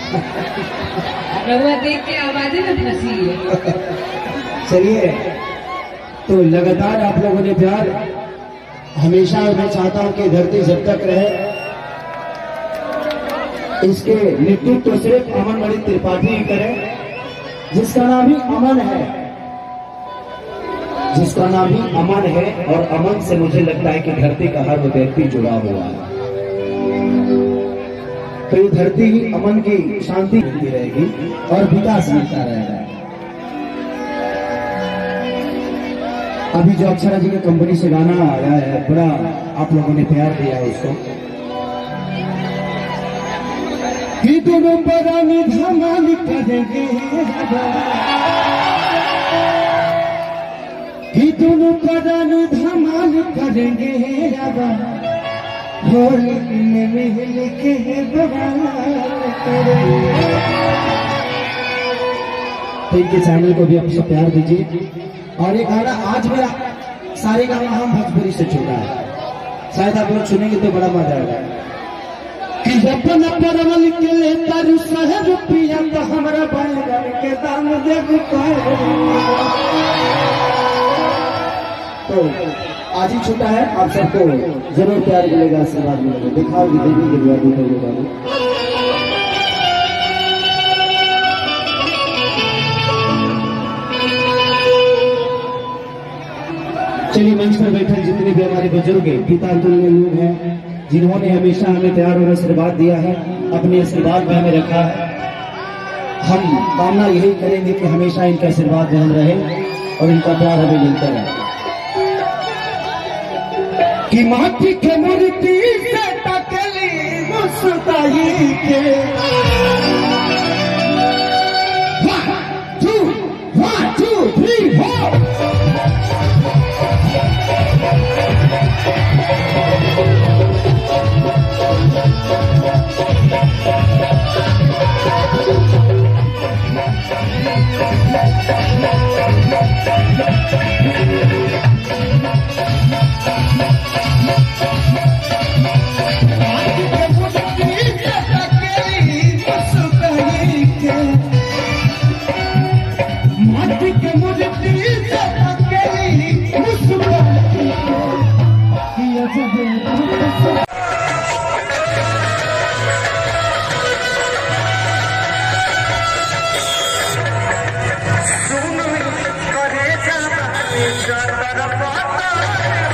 रहुआ देख के आवाजें में फंसी है। चलिए, तो लगातार आप लोगों ने प्यार हमेशा, मैं चाहता हूं कि धरती जब तक रहे, इसके नेतृत्व तो सिर्फ अमन मणि त्रिपाठी ही करे, जिसका नाम ही अमन है, जिसका नाम ही अमन है। और अमन से मुझे लगता है कि धरती का हर व्यक्ति जुड़ा हुआ है। तो ये धरती ही अमन की शांति मिलती रहेगी और विकास मिलता रहेगा। अभी जो अक्षरा जी की कंपनी से गाना आया है, बड़ा आप लोगों ने प्यार दिया है उसको। कि दोनों परानी धमाल करेंगे, कि दोनों परानी धमाल करेंगे, होली में मिल के बवाल करेंगे। तो इनके चैनल को भी आपसे प्यार दीजिए। और ये गाना आज मेरा सारे गाना हम भोजपुरी से छूटा है, शायद आप लोग सुनेंगे तो बड़ा मजा आएगा। कि अपना परवल के ले तारू शहर पिया तो हमारा बैगन के दाम देव। तो आज ही छूटा है, आप सबको जरूर प्यार मिलेगा, आशीर्वाद मिलेगा। दिखाओगी देवी के द्वारा दूसरे। चलिए, मंच पर बैठे जितने भी हमारे बुजुर्ग पिता तुल्य लोग हैं, जिन्होंने हमेशा हमें प्यार और आशीर्वाद दिया है, अपने आशीर्वाद में हमें रखा है, हम कामना यही करेंगे कि हमेशा इनका आशीर्वाद बन रहे और इनका प्यार हमें मिलता रहे। कि माटी के मूर्ति से टकली मुस्काई के 1 2 3 4 सुन करे जा